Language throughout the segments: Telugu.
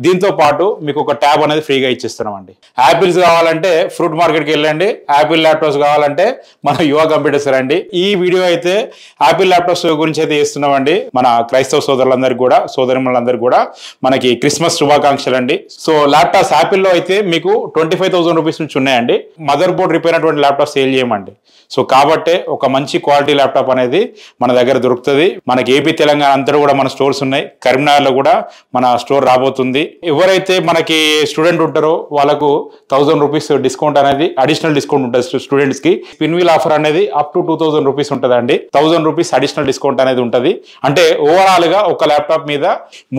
దీంతో పాటు మీకు ఒక ట్యాబ్ అనేది ఫ్రీగా ఇచ్చిస్తున్నామండి. యాపిల్స్ కావాలంటే ఫ్రూట్ మార్కెట్కి వెళ్ళండి, యాపిల్ ల్యాప్టాప్స్ కావాలంటే మన యువ కంప్యూటర్స్ రండి. ఈ వీడియో అయితే యాపిల్ ల్యాప్టాప్స్ గురించి అయితే చేస్తున్నామండి. మన క్రైస్తవ సోదరులందరికీ కూడా, సోదరిమణులందరికీ కూడా మనకి క్రిస్మస్ శుభాకాంక్షలు అండి. సో ల్యాప్టాప్స్ యాపిల్లో అయితే మీకు 25,000 రూపీస్ నుంచి ఉన్నాయండి. మదర్ బోర్డ్ రిపేర్ అయినటువంటి ల్యాప్టాప్ సేల్ చేయమండి. సో కాబట్టి ఒక మంచి క్వాలిటీ ల్యాప్టాప్ అనేది మన దగ్గర దొరుకుతుంది. మనకి ఏపీ తెలంగాణ అంతా కూడా మన స్టోర్స్ ఉన్నాయి. కరీంనగర్లో కూడా మన స్టోర్ రాబోతుంది. ఎవరైతే మనకి స్టూడెంట్ ఉంటారో వాళ్ళకు 1000 రూపీస్ డిస్కౌంట్ అనేది అడిషనల్ డిస్కౌంట్ ఉంటుంది స్టూడెంట్స్ కి. స్పిన్ వీల్ ఆఫర్ అనేది అప్ టు 2000 రూపీస్ ఉంటుందండి. 1000 రూపీస్ అడిషనల్ డిస్కౌంట్ అనేది ఉంటుంది. అంటే ఓవరాల్ గా ఒక ల్యాప్టాప్ మీద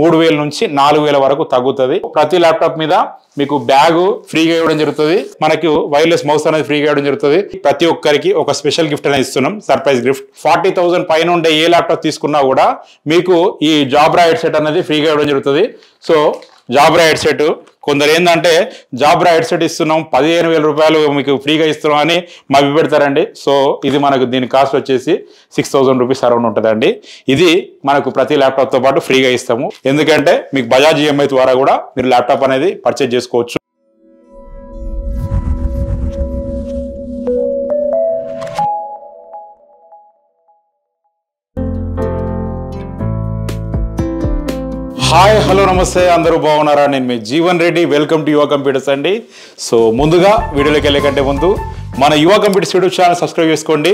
3000 నుంచి 4000 వరకు తగ్గుతుంది. ప్రతి ల్యాప్టాప్ మీద మీకు బ్యాగ్ ఫ్రీగా ఇవ్వడం జరుగుతుంది. మనకు వైర్లెస్ మౌస్ అనేది ఫ్రీగా ఇవ్వడం జరుగుతుంది. ప్రతి ఒక్కరికి ఒక స్పెషల్ గిఫ్ట్ అనేది ఇస్తున్నాం, సర్ప్రైజ్ గిఫ్ట్. 40,000 పైన ఉండే ఏ ల్యాప్టాప్ తీసుకున్నా కూడా మీకు ఈ జాబ్రా హెడ్సెట్ అనేది ఫ్రీగా ఇవ్వడం జరుగుతుంది. సో జాబ్రా హెడ్సెట్ కొందరు ఏంటంటే జాబ్రా హెడ్సెట్ ఇస్తున్నాం 15,000 రూపాయలు మీకు ఫ్రీగా ఇస్తున్నాం అని మభి పెడతారండి. సో ఇది మనకు దీని కాస్ట్ వచ్చేసి 6,000 రూపీస్ అరౌండ్ ఉంటుందండి. ఇది మనకు ప్రతి ల్యాప్టాప్తో పాటు ఫ్రీగా ఇస్తాము. ఎందుకంటే మీకు బజాజ్ ఈఎంఐ ద్వారా కూడా మీరు ల్యాప్టాప్ అనేది పర్చేజ్ చేసుకోవచ్చు. హాయ్, హలో, నమస్తే, అందరూ బాగున్నారా? నేను మీ జీవన్ రెడ్డి. వెల్కమ్ టు యువ కంప్యూటర్స్ అండి. సో ముందుగా వీడియోలోకి వెళ్ళే కంటే ముందు మన యువ కంప్యూటర్స్ యూట్యూబ్ ఛానల్ సబ్స్క్రైబ్ చేసుకోండి.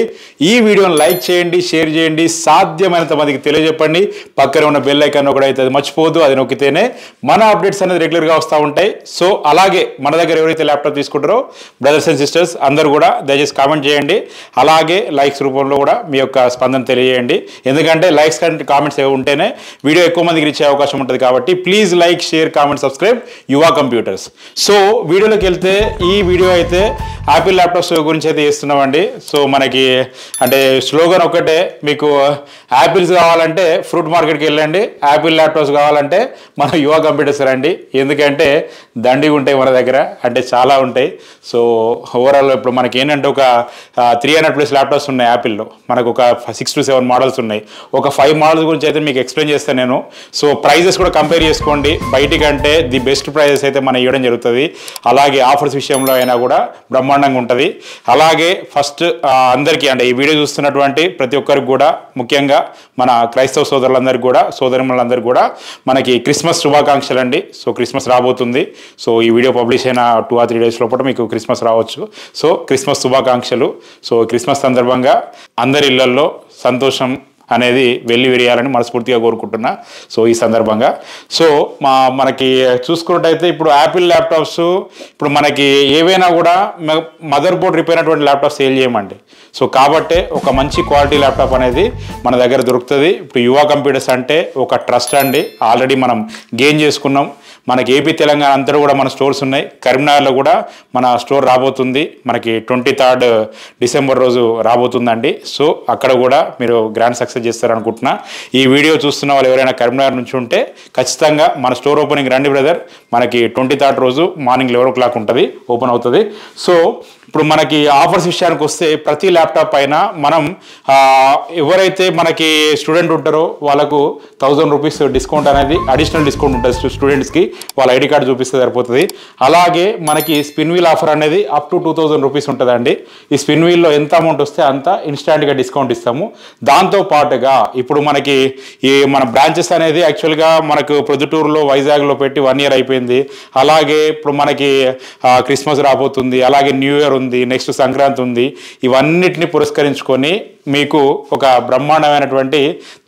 ఈ వీడియోని లైక్ చేయండి, షేర్ చేయండి, సాధ్యమైనంత మందికి తెలియజెప్పండి. పక్కనే ఉన్న బెల్ ఐకాన్ కూడా అయితే అది మర్చిపోవద్దు. అది నొక్కితేనే మన అప్డేట్స్ అనేది రెగ్యులర్గా వస్తూ ఉంటాయి. సో అలాగే మన దగ్గర ఎవరైతే ల్యాప్టాప్ తీసుకుంటారో బ్రదర్స్ అండ్ సిస్టర్స్ అందరూ కూడా దయచేసి కామెంట్ చేయండి. అలాగే లైక్స్ రూపంలో కూడా మీ యొక్క స్పందన తెలియజేయండి. ఎందుకంటే లైక్స్ కంటే కామెంట్స్ ఏవి ఉంటేనే వీడియో ఎక్కువ మందికి రీచ్ అయ్యే అవకాశం ఉంటుంది. కాబట్టి please like, share, comment, subscribe యువ కంప్యూటర్స్. సో వీడియోలోకి వెళ్తే ఈ వీడియో అయితే యాపిల్ ల్యాప్టాప్స్ గురించి అయితే చేస్తున్నామండి. సో మనకి అంటే స్లోగన్ ఒకటే, మీకు యాపిల్స్ కావాలంటే ఫ్రూట్ మార్కెట్కి వెళ్ళండి, యాపిల్ ల్యాప్టాప్స్ కావాలంటే మన యువ కంప్యూటర్స్ రండి. ఎందుకంటే దండిగా ఉంటాయి మన దగ్గర, అంటే చాలా ఉంటాయి. సో ఓవరాల్ ఇప్పుడు మనకి ఏంటంటే ఒక 300+ ల్యాప్టాప్స్ ఉన్నాయి యాపిల్లో. మనకు ఒక 6 to 7 మోడల్స్ ఉన్నాయి. ఒక 5 మోడల్స్ గురించి అయితే మీకు ఎక్స్ప్లెయిన్ చేస్తాను నేను. సో ప్రైజెస్ కూడా కంపేర్ చేసుకోండి. బయటికంటే ది బెస్ట్ ప్రైజెస్ అయితే మనం ఇవ్వడం జరుగుతుంది. అలాగే ఆఫర్స్ విషయంలో అయినా కూడా బ్రహ్మాండంగా ఉంటుంది. అలాగే ఫస్ట్ అందరికీ అంటే ఈ వీడియో చూస్తున్నటువంటి ప్రతి ఒక్కరికి కూడా, ముఖ్యంగా మన క్రైస్తవ సోదరులందరికీ కూడా, సోదరిమణులందరికీ కూడా మనకి క్రిస్మస్ శుభాకాంక్షలు అండి. సో క్రిస్మస్ రాబోతుంది. సో ఈ వీడియో పబ్లిష్ అయిన 2 or 3 days లోపల మీకు క్రిస్మస్ రావచ్చు. సో క్రిస్మస్ శుభాకాంక్షలు. సో క్రిస్మస్ సందర్భంగా అందరి ఇళ్లలో సంతోషం అనేది వెళ్ళి విరియాలని మనస్ఫూర్తిగా కోరుకుంటున్నా. సో ఈ సందర్భంగా సో మనకి చూసుకున్నట్టయితే ఇప్పుడు యాపిల్ ల్యాప్టాప్స్ ఇప్పుడు మనకి ఏవైనా కూడా మదర్ బోర్డ్ రిపేర్ అయినటువంటి ల్యాప్టాప్ సేల్ చేయమండి. సో కాబట్టి ఒక మంచి క్వాలిటీ ల్యాప్టాప్ అనేది మన దగ్గర దొరుకుతుంది. ఇప్పుడు యువ కంప్యూటర్స్ అంటే ఒక ట్రస్ట్ అండి. ఆల్రెడీ మనం గెయిన్ చేసుకున్నాం. మనకి ఏపీ తెలంగాణ అంతా కూడా మన స్టోర్స్ ఉన్నాయి. కరీంనగర్లో కూడా మన స్టోర్ రాబోతుంది. మనకి 23rd డిసెంబర్ రోజు రాబోతుందండి. సో అక్కడ కూడా మీరు గ్రాండ్ సక్సెస్ చేస్తారనుకుంటున్నా. ఈ వీడియో చూస్తున్న వాళ్ళు ఎవరైనా కరీంనగర్ నుంచి ఉంటే ఖచ్చితంగా మన స్టోర్ ఓపెనింగ్ రండి బ్రదర్. మనకి 23rd రోజు మార్నింగ్ 11 o'clock ఉంటుంది, ఓపెన్ అవుతుంది. సో ఇప్పుడు మనకి ఆఫర్స్ విషయానికి వస్తే ప్రతి ల్యాప్టాప్ పైన మనం ఎవరైతే మనకి స్టూడెంట్ ఉంటారో వాళ్ళకు 1000 రూపీస్ డిస్కౌంట్ అనేది అడిషనల్ డిస్కౌంట్ ఉంటుంది స్టూడెంట్స్కి. వాళ్ళ ఐడి కార్డు చూపిస్తే సరిపోతుంది. అలాగే మనకి స్పిన్ వీల్ ఆఫర్ అనేది అప్ టు 2000 రూపీస్ ఉంటుందండి. ఈ స్పిన్ వీల్లో ఎంత అమౌంట్ వస్తే అంత ఇన్స్టాంట్గా డిస్కౌంట్ ఇస్తాము. దాంతో పాటుగా ఇప్పుడు మనకి ఈ మన బ్రాంచెస్ అనేది యాక్చువల్గా మనకు ప్రొద్దుటూరులో, వైజాగ్లో పెట్టి 1 year అయిపోయింది. అలాగే ఇప్పుడు మనకి క్రిస్మస్ రాబోతుంది, అలాగే న్యూ ఇయర్ ఉంది, నెక్స్ట్ సంక్రాంతి ఉంది. ఇవన్నిటిని పురస్కరించుకొని మీకు ఒక బ్రహ్మాండమైనటువంటి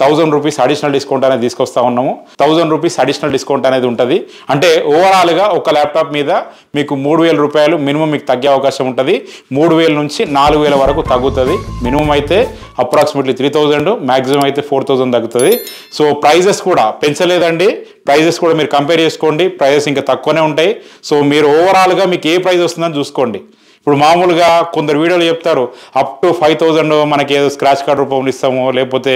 1000 రూపీస్ అడిషనల్ డిస్కౌంట్ అనేది తీసుకొస్తా ఉన్నాము. 1000 రూపీస్ అడిషనల్ డిస్కౌంట్ అనేది ఉంటుంది. అంటే ఓవరాల్గా ఒక ల్యాప్టాప్ మీద మీకు 3000 రూపాయలు మినిమం మీకు తగ్గే అవకాశం ఉంటుంది. 3000 నుంచి 4000 వరకు తగ్గుతుంది. మినిమం అయితే అప్రాక్సిమేట్లీ 3000, మ్యాక్సిమం అయితే 4000 తగ్గుతుంది. సో ప్రైజెస్ కూడా పెంచలేదండి. ప్రైజెస్ కూడా మీరు కంపేర్ చేసుకోండి. ప్రైజెస్ ఇంకా తక్కువనే ఉంటాయి. సో మీరు ఓవరాల్గా మీకు ఏ ప్రైస్ వస్తుందని చూసుకోండి. ఇప్పుడు మామూలుగా కొందరు వీడియోలు చెప్తారు అప్ టు 5,000 మనకి ఏదో స్క్రాచ్ కార్డ్ రూపంలో ఇస్తాము, లేకపోతే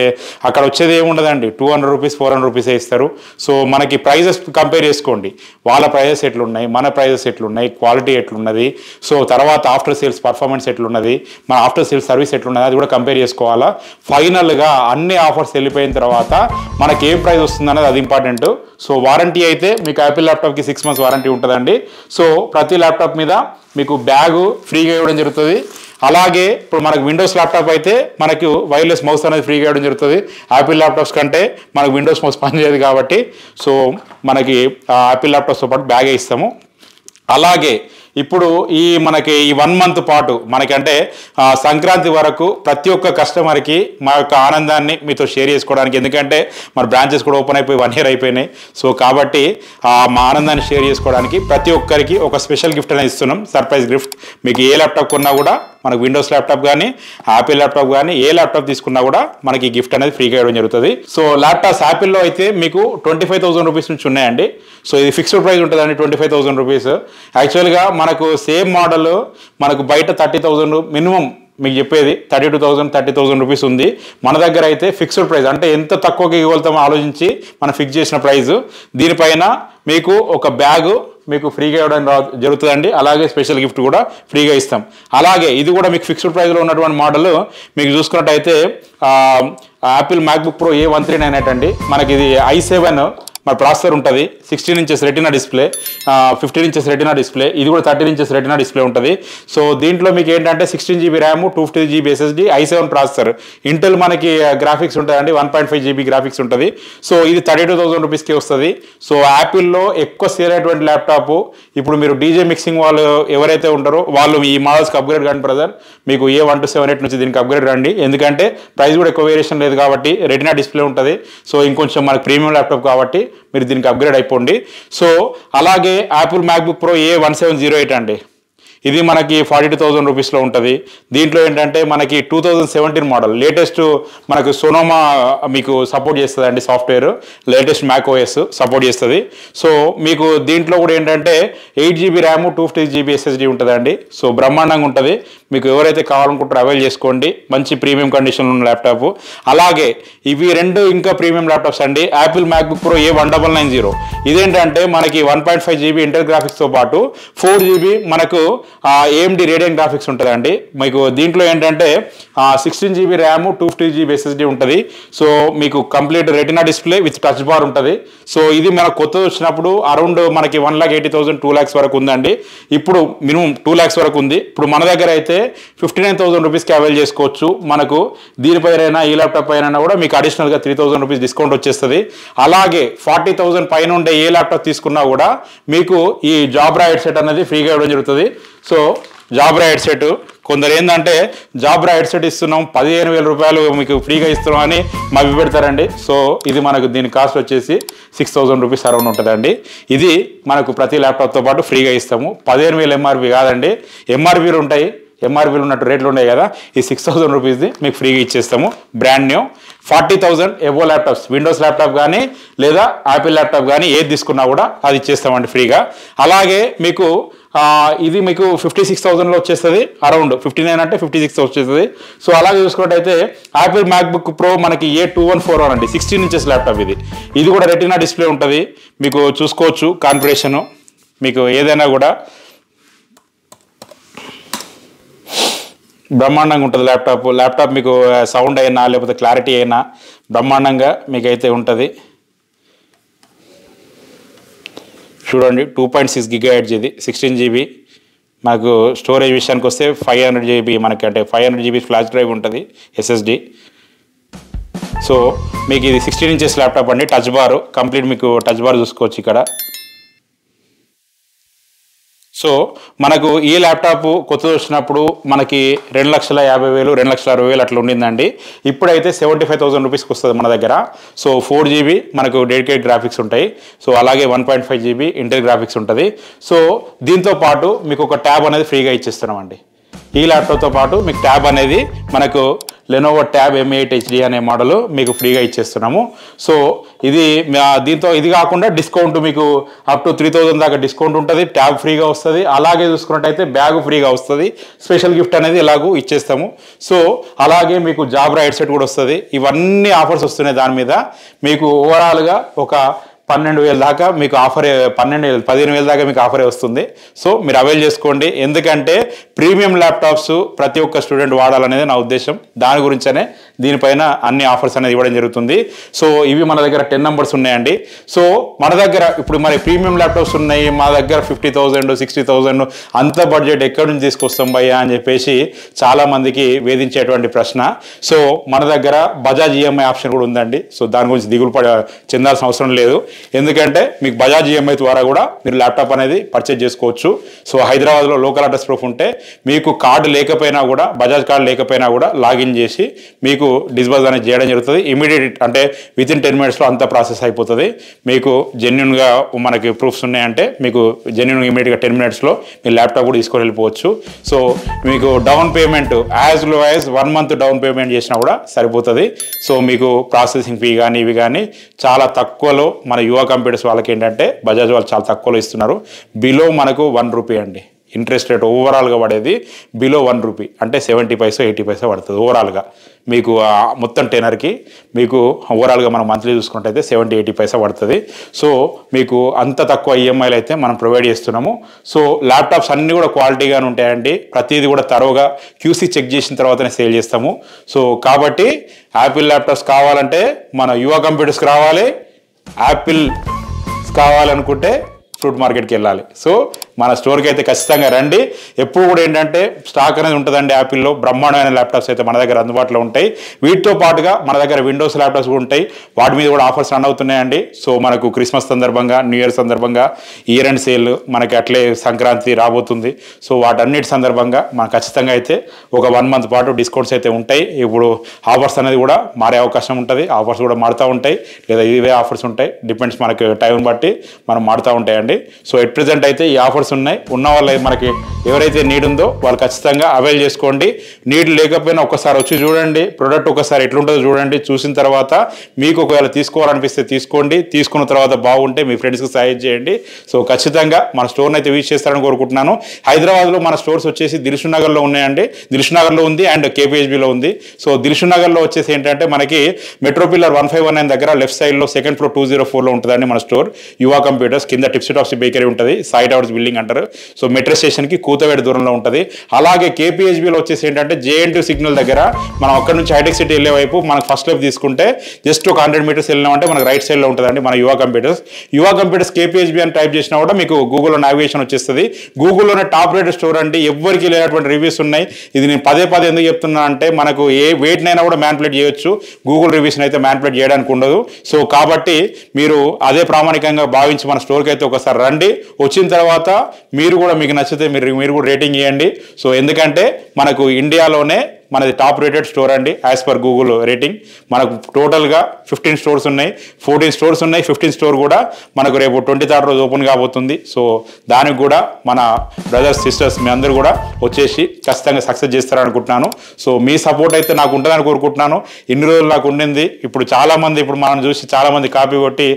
అక్కడ వచ్చేది ఏముండదండి, 200 రూపీస్ 400 రూపీసే ఇస్తారు. సో మనకి ప్రైజెస్ కంపేర్ చేసుకోండి, వాళ్ళ ప్రైజెస్ ఎట్లున్నాయి, మన ప్రైజెస్ ఎట్లున్నాయి, క్వాలిటీ ఎట్లున్నది, సో తర్వాత ఆఫ్టర్ సేల్స్ పర్ఫార్మెన్స్ ఎట్లున్నది, మన ఆఫ్టర్ సేల్స్ సర్వీస్ ఎట్లున్నది, అది కూడా కంపేర్ చేసుకోవాలా. ఫైనల్గా అన్ని ఆఫర్స్ వెళ్ళిపోయిన తర్వాత మనకి ఏం ప్రైస్ వస్తుంది అనేది అది ఇంపార్టెంట్. సో వారంటీ అయితే మీకు యాపిల్ ల్యాప్టాప్కి 6 months వారంటీ ఉంటుందండి. సో ప్రతి ల్యాప్టాప్ మీద మీకు బ్యాగు ఫ్రీగా ఇవ్వడం జరుగుతుంది. అలాగే ఇప్పుడు మనకు విండోస్ ల్యాప్టాప్ అయితే మనకు వైర్లెస్ మౌస్ అనేది ఫ్రీగా ఇవ్వడం జరుగుతుంది. యాపిల్ ల్యాప్టాప్స్ కంటే మనకు విండోస్ మౌస్ పనిచేయదు కాబట్టి సో మనకి యాపిల్ ల్యాప్టాప్స్తో పాటు బ్యాగే ఇస్తాము. అలాగే ఇప్పుడు మనకి ఈ 1 month పాటు మనకంటే సంక్రాంతి వరకు ప్రతి ఒక్క కస్టమర్కి మా యొక్క ఆనందాన్ని మీతో షేర్ చేసుకోవడానికి, ఎందుకంటే మన బ్రాంచెస్ కూడా ఓపెన్ అయిపోయి 1 year అయిపోయినాయి. సో కాబట్టి మా ఆనందాన్ని షేర్ చేసుకోవడానికి ప్రతి ఒక్కరికి ఒక స్పెషల్ గిఫ్ట్ అనేది ఇస్తున్నాం, సర్ప్రైజ్ గిఫ్ట్. మీకు ఏ ల్యాప్టాప్ కొన్నా కూడా మనకు విండోస్ ల్యాప్టాప్ కానీ యాపిల్ ల్యాప్టాప్ కానీ ఏ ల్యాప్టాప్ తీసుకున్నా కూడా మనకి గిఫ్ట్ అనేది ఫ్రీగా ఇవ్వడం జరుగుతుంది. సో ల్యాప్టాప్స్ యాపిల్లో అయితే మీకు 25,000 రూపీస్ నుంచి ఉన్నాయండి. సో ఇది ఫిక్స్డ్ ప్రైస్ ఉంటుందండి, 25,000 రూపీస్. యాక్చువల్గా మనకు సేమ్ మోడల్ మనకు బయట 30,000 మినిమం, మీకు చెప్పేది 32,000 30,000 రూపీస్ ఉంది. మన దగ్గర అయితే ఫిక్స్డ్ ప్రైస్, అంటే ఎంత తక్కువకి ఇవ్వగలుగుతామో ఆలోచించి మనం ఫిక్స్ చేసిన ప్రైస్. దీనిపైన మీకు ఒక బ్యాగు మీకు ఫ్రీగా ఇవ్వడం జరుగుతుందండి. అలాగే స్పెషల్ గిఫ్ట్ కూడా ఫ్రీగా ఇస్తాం. అలాగే ఇది కూడా మీకు ఫిక్స్డ్ ప్రైస్లో ఉన్నటువంటి మోడల్ మీకు చూసుకున్నట్టయితే యాపిల్ మ్యాక్బుక్ ప్రో A139 అండి. మనకి ఇది i7 మన ప్రాసెసర్ ఉంటుంది, 16 inches retina display, 15 inches retina display, ఇది కూడా 13 inches రెటినా డిస్ప్లే ఉంటుంది. సో దీంట్లో మీకు ఏంటంటే 16 GB RAM 250 GB SSD i7 processor, Intel మనకి గ్రాఫిక్స్ ఉంటుందండి, 1.5 GB గ్రాఫిక్స్ ఉంటుంది. సో ఇది 32,000 రూపీస్కి వస్తుంది. సో యాపిల్లో ఎక్కువ సేల్ అయ్యేటువంటి ల్యాప్టాప్. ఇప్పుడు మీరు డీజే మిక్సింగ్ వాళ్ళు ఎవరైతే ఉంటారో వాళ్ళు ఈ మోడల్స్కి అప్గ్రేడ్ కానీ బ్రదర్, మీకు A1278 నుంచి దీనికి అప్గ్రేడ్ రండి, ఎందుకంటే ప్రైస్ కూడా ఎక్కువ వేరియేషన్ లేదు కాబట్టి, రెటినా డిస్ప్లే ఉంటుంది. సో ఇంకొంచెం మనకి ప్రీమియం ల్యాప్టాప్ కాబట్టి మీరు దీనికి అప్గ్రేడ్ అయిపోండి. సో అలాగే యాపిల్ మ్యాక్బుక్ ప్రో A1708 అండి, ఇది మనకి 42,000 రూపీస్లో ఉంటుంది. దీంట్లో ఏంటంటే మనకి 2017 మోడల్, లేటెస్ట్ మనకు సోనోమా మీకు సపోర్ట్ చేస్తుంది అండి, software latest Mac OS support చేస్తుంది. సో మీకు దీంట్లో కూడా ఏంటంటే 8 GB ర్యామ్ 250 GB SSD ఉంటుందండి. సో బ్రహ్మాండంగా ఉంటుంది. మీకు ఎవరైతే కావాలనుకుంటారో అవైల్ చేసుకోండి, మంచి ప్రీమియం కండిషన్లో ఉన్న ల్యాప్టాప్. అలాగే ఇవి రెండు ఇంకా ప్రీమియం ల్యాప్టాప్స్ అండి, యాపిల్ మ్యాక్బుక్ ప్రో A1990. ఇదేంటంటే మనకి 1.5 GB ఇంటెల్ గ్రాఫిక్స్తో పాటు 4 GB మనకు AMD రేడియన్ గ్రాఫిక్స్ ఉంటుందండి. మీకు దీంట్లో ఏంటంటే 16 GB ర్యామ్ 250 GB SSD ఉంటుంది. సో మీకు complete retina display with touch bar ఉంటుంది. సో ఇది మనకు కొత్తది వచ్చినప్పుడు అరౌండ్ మనకి 1,80,000 2 lakhs వరకు ఉందండి. ఇప్పుడు మినిమం 2 lakhs వరకు ఉంది. ఇప్పుడు మన దగ్గర అయితే 59,000 రూపీస్కి అవైల్ చేసుకోవచ్చు. మనకు దీనిపైన ఈ ల్యాప్టాప్ పైన కూడా మీకు అడిషనల్గా 3,000 రూపీస్ డిస్కౌంట్ వచ్చేస్తుంది. అలాగే 40,000 పైన ఉండే ఏ ల్యాప్టాప్ తీసుకున్నా కూడా మీకు ఈ జాబ్రా హెడ్సెట్ అనేది ఫ్రీగా ఇవ్వడం జరుగుతుంది. సో జాబ్రా హెడ్సెట్, కొందరు ఏంటంటే జాబ్రా హెడ్సెట్ ఇస్తున్నాం 15,000 రూపాయలు మీకు ఫ్రీగా ఇస్తున్నాం అని మభ్య పెడతారండి. సో ఇది మనకు దీని కాస్ట్ వచ్చేసి 6,000 రూపీస్ అరౌండ్ ఉంటుందండి. ఇది మనకు ప్రతి ల్యాప్టాప్తో పాటు ఫ్రీగా ఇస్తాము. 15,000 MRP కాదండి, MRPలు ఉంటాయి, ఎంఆర్పీలు ఉన్నట్టు రేట్లు ఉన్నాయి కదా, ఈ 6,000 రూపీస్ది మీకు ఫ్రీగా ఇచ్చేస్తాము. Brand new 40,000 above laptops, Windows laptop కానీ లేదా యాపిల్ ల్యాప్టాప్ కానీ ఏది తీసుకున్నా కూడా అది ఇచ్చేస్తామండి ఫ్రీగా. అలాగే మీకు ఇది మీకు 56,000లో వచ్చేస్తుంది, అరౌండ్ 59 అంటే 56 వచ్చేస్తుంది. సో అలాగే చూసుకున్నట్టయితే యాపిల్ మ్యాక్బుక్ ప్రో మనకి A2141 అండి, 16 inches ల్యాప్టాప్. ఇది కూడా రెటినా డిస్ప్లే ఉంటుంది, మీకు చూసుకోవచ్చు కాన్ఫిగరేషను. మీకు ఏదైనా కూడా బ్రహ్మాండంగా ఉంటుంది ల్యాప్టాప్ మీకు సౌండ్ అయినా లేకపోతే క్లారిటీ అయినా బ్రహ్మాండంగా మీకైతే ఉంటుంది. చూడండి 2.6 GHz ఇది, 16 GB. మనకు స్టోరేజ్ విషయానికి వస్తే 500 GB మనకి, అంటే 500 GB ఫ్లాష్ డ్రైవ్ ఉంటుంది SSD. సో మీకు ఇది 16 inches ల్యాప్టాప్ అండి, టచ్ బార్ కంప్లీట్, మీకు టచ్ బార్ చూసుకోవచ్చు ఇక్కడ. సో మనకు ఈ ల్యాప్టాప్ కొత్తది వచ్చినప్పుడు మనకి 2,50,000 2,60,000 అట్లా ఉండిందండి. ఇప్పుడైతే 75,000 రూపీస్కి వస్తుంది మన దగ్గర. సో 4 GB మనకు డెడికేట్ గ్రాఫిక్స్ ఉంటాయి. సో అలాగే 1.5 GB ఇంటెల్ గ్రాఫిక్స్ ఉంటుంది. సో దీంతో పాటు మీకు ఒక ట్యాబ్ అనేది ఫ్రీగా ఇచ్చేస్తున్నామండి. ఈ ల్యాప్టాప్తో పాటు మీకు ట్యాబ్ అనేది మనకు లెనోవో ట్యాబ్ M8 HD అనే మోడల్ మీకు ఫ్రీగా ఇచ్చేస్తున్నాము. సో ఇది దీంతో ఇది కాకుండా డిస్కౌంట్ మీకు అప్ టు 3000 దాకా డిస్కౌంట్ ఉంటుంది. ట్యాబ్ ఫ్రీగా వస్తుంది. అలాగే చూసుకున్నట్టయితే బ్యాగ్ ఫ్రీగా వస్తుంది. స్పెషల్ గిఫ్ట్ అనేది ఇలాగూ ఇచ్చేస్తాము. సో అలాగే మీకు జాబ్రా హెడ్సెట్ కూడా వస్తుంది. ఇవన్నీ ఆఫర్స్ వస్తున్నాయి. దాని మీద మీకు ఓవరాల్గా ఒక 12,000 దాకా మీకు ఆఫర్, 15,000 దాకా మీకు ఆఫరే వస్తుంది. సో మీరు అవైల్ చేసుకోండి. ఎందుకంటే ప్రీమియం ల్యాప్టాప్స్ ప్రతి ఒక్క స్టూడెంట్ వాడాలనేది నా ఉద్దేశం. దాని గురించనే దీనిపైన అన్ని ఆఫర్స్ అనేది ఇవ్వడం జరుగుతుంది. సో ఇవి మన దగ్గర 10 నంబర్స్ ఉన్నాయండి. సో మన దగ్గర ఇప్పుడు మరి ప్రీమియం ల్యాప్టాప్స్ ఉన్నాయి, మా దగ్గర 50,000 60,000 అంత బడ్జెట్ ఎక్కడి నుంచి తీసుకొస్తాం భయ్యా అని చెప్పేసి చాలా మందికి వేధించేటువంటి ప్రశ్న. సో మన దగ్గర బజాజ్ EMI ఆప్షన్ కూడా ఉందండి. సో దాని గురించి దిగులు చెందాల్సిన అవసరం లేదు. ఎందుకంటే మీకు బజాజ్ EMI ద్వారా కూడా మీరు ల్యాప్టాప్ అనేది పర్చేజ్ చేసుకోవచ్చు. సో హైదరాబాద్లో లోకల్ అడ్రస్ ప్రూఫ్ ఉంటే మీకు కార్డు లేకపోయినా కూడా, బజాజ్ కార్డు లేకపోయినా కూడా లాగిన్ చేసి మీకు డిస్బర్స్ అనేది చేయడం జరుగుతుంది. ఇమీడియట్ అంటే వితిన్ 10 minutesలో అంత ప్రాసెస్ అయిపోతుంది. మీకు జెన్యున్గా మనకి ప్రూఫ్స్ ఉన్నాయంటే మీకు జెన్యున్గా ఇమీడియట్గా 10 minutesలో మీ ల్యాప్టాప్ కూడా తీసుకొని వెళ్ళిపోవచ్చు. సో మీకు down payment as low as 1 month down payment చేసినా కూడా సరిపోతుంది. సో మీకు ప్రాసెసింగ్ ఫీ కానీ ఇవి కానీ చాలా తక్కువలో మన యువ కంప్యూటర్స్ వాళ్ళకి ఏంటంటే బజాజ్ వాళ్ళు చాలా తక్కువలో ఇస్తున్నారు. బిలో మనకు 1 రూపీ అండి ఇంట్రెస్ట్ రేట్ ఓవరాల్గా పడేది. బిలో 1 రూపీ అంటే 70 పైసా 80 పైసా పడుతుంది ఓవరాల్గా. మీకు మొత్తం టెనర్కి మీకు ఓవరాల్గా మనం మంత్లీ చూసుకుంటే 70-80 పైసా పడుతుంది. సో మీకు అంత తక్కువ EMIలు అయితే మనం ప్రొవైడ్ చేస్తున్నాము. సో ల్యాప్టాప్స్ అన్నీ కూడా క్వాలిటీగానే ఉంటాయండి. ప్రతిదీ కూడా తరోగా QC చెక్ చేసిన తర్వాతనే సేల్ చేస్తాము. సో కాబట్టి యాపిల్ ల్యాప్టాప్స్ కావాలంటే మన యువ కంప్యూటర్స్కి రావాలి. యాపిల్ కావాలనుకుంటే ఫ్రూట్ మార్కెట్కి వెళ్ళాలి. సో మన స్టోర్కి అయితే ఖచ్చితంగా రండి. ఎప్పుడు కూడా ఏంటంటే స్టాక్ అనేది ఉంటుందండి. యాపిల్లో బ్రహ్మాండమైన ల్యాప్టాప్స్ అయితే మన దగ్గర అందుబాటులో ఉంటాయి. వీటితో పాటుగా మన దగ్గర విండోస్ ల్యాప్టాప్స్ కూడా ఉంటాయి. వాటి మీద కూడా ఆఫర్స్ రన్ అవుతున్నాయండి. సో మనకు క్రిస్మస్ సందర్భంగా, న్యూ ఇయర్ సందర్భంగా, ఇయర్ అండ్ సేల్, మనకి అట్లే సంక్రాంతి రాబోతుంది. సో వాటన్నిటి సందర్భంగా మనకు ఖచ్చితంగా అయితే ఒక 1 month పాటు డిస్కౌంట్స్ అయితే ఉంటాయి. ఇప్పుడు ఆఫర్స్ అనేది కూడా మారే అవకాశం ఉంటుంది. ఆఫర్స్ కూడా మారుతూ ఉంటాయి, లేదా ఇవే ఆఫర్స్ ఉంటాయి. డిపెండ్స్ మనకి టైం బట్టి మనం మారుతూ ఉంటాయండి. సో ఎట్ ప్రెజెంట్ అయితే ఈ ఆఫర్స్ ఉన్నాయి. ఉన్న వాళ్ళు మనకి ఎవరైతే నీడ్ ఉందో వాళ్ళు ఖచ్చితంగా అవైల్ చేసుకోండి. నీడ్ లేకపోయినా ఒకసారి వచ్చి చూడండి, ప్రొడక్ట్ ఒకసారి ఎట్లుంటుందో చూడండి. చూసిన తర్వాత మీకు ఒకవేళ తీసుకోవాలనిపిస్తే తీసుకోండి. తీసుకున్న తర్వాత బాగుంటే మీ ఫ్రెండ్స్కి సహాయం చేయండి. సో ఖచ్చితంగా మన స్టోర్ని అయితే విజిట్ చేస్తారని కోరుకుంటున్నాను. హైదరాబాద్లో మన స్టోర్స్ వచ్చేసి దిల్షుక్ నగర్లో ఉన్నాయండి. దిల్షుక్ నగర్లో ఉంది అండ్ KPHBలో ఉంది. సో దిల్షుక్ నగర్లో వచ్చేసి ఏంటంటే మనకి మెట్రో పిల్లర్ 1519 దగ్గర లెఫ్ట్ సైడ్లో 2nd floor 204లో ఉంటుందండి మన స్టోర్ యువ కంప్యూటర్స్. కింద టిప్స్ టాప్స్ బేకరీ ఉంటుంది, సైట్ హౌస్ బిల్డింగ్ అంటారు. సో మెట్రో స్టేషన్కి కూతవేడి దూరంలో ఉంటుంది. అలాగే KPHBలో వచ్చేసి ఏంటంటే JN2 సిగ్నల్ దగ్గర మనం అక్కడ నుంచి హైటెక్ సిటీ వెళ్ళే వైపు మనకు ఫస్ట్ లెఫ్ట్ తీసుకుంటే జస్ట్ ఒక 100 meters వెళ్ళినామంటే మనకు రైట్ సైడ్లో ఉంటుందండి మన యువ కంప్యూటర్స్. యువ కంప్యూటర్స్ KPHB అని టైప్ చేసినా కూడా మీకు గూగుల్లో నావిగేషన్ వచ్చేస్తుంది. గూగుల్లోనే టాప్ రేటెడ్ స్టోర్ అండి. ఎవరికి లేనటువంటి రివ్యూస్ ఉన్నాయి. ఇది నేను పదే ఎందుకు చెప్తున్నా అంటే మనకు ఏ వెయిట్నైనా కూడా మ్యాన్పులేట్ చేయొచ్చు, గూగుల్ రివ్యూస్ని అయితే మ్యాన్పులేట్ చేయడానికి ఉండదు. సో కాబట్టి మీరు అదే ప్రామాణికంగా భావించి మన స్టోర్కి అయితే ఒకసారి రండి. వచ్చిన తర్వాత మీరు కూడా మీకు నచ్చితే మీరు కూడా రేటింగ్ ఇవ్వండి. సో ఎందుకంటే మనకు ఇండియాలోనే మనది టాప్ రేటెడ్ స్టోర్ అండి యాజ్ పర్ గూగుల్ రేటింగ్. మనకు టోటల్గా 15 స్టోర్స్ ఉన్నాయి, 14 స్టోర్స్ ఉన్నాయి. 15th స్టోర్ కూడా మనకు రేపు 23rd రోజు ఓపెన్ కాబోతుంది. సో దానికి కూడా మన బ్రదర్స్ సిస్టర్స్ మీ అందరూ కూడా వచ్చేసి ఖచ్చితంగా సక్సెస్ చేస్తారనుకుంటున్నాను. సో మీ సపోర్ట్ అయితే నాకు ఉంటుందని కోరుకుంటున్నాను. ఇన్ని రోజులు నాకు ఉండింది. ఇప్పుడు చాలామంది ఇప్పుడు మనం చూసి చాలామంది కాపీ కొట్టి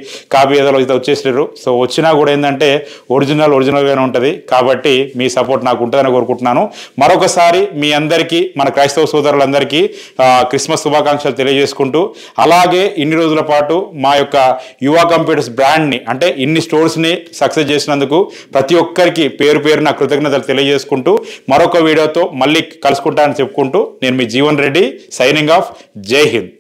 ఏదో అయితే వచ్చేసారు. సో వచ్చినా కూడా ఏంటంటే ఒరిజినల్గానే ఉంటుంది. కాబట్టి మీ సపోర్ట్ నాకు ఉంటుందని కోరుకుంటున్నాను. మరొకసారి మీ అందరికీ, మన క్రైస్తవ సోదరులందరికీ క్రిస్మస్ శుభాకాంక్షలు తెలియజేసుకుంటూ, అలాగే ఇన్ని రోజుల పాటు మా యొక్క యువ కంప్యూటర్స్ బ్రాండ్ని అంటే ఇన్ని స్టోర్స్ని సక్సెస్ చేసినందుకు ప్రతి ఒక్కరికి పేరు నా కృతజ్ఞతలు తెలియజేసుకుంటూ మరొక వీడియోతో మళ్ళీ కలుసుకుంటానని చెప్పుకుంటూ నేను మీ జీవన్ రెడ్డి సైనింగ్ ఆఫ్. జై హింద్.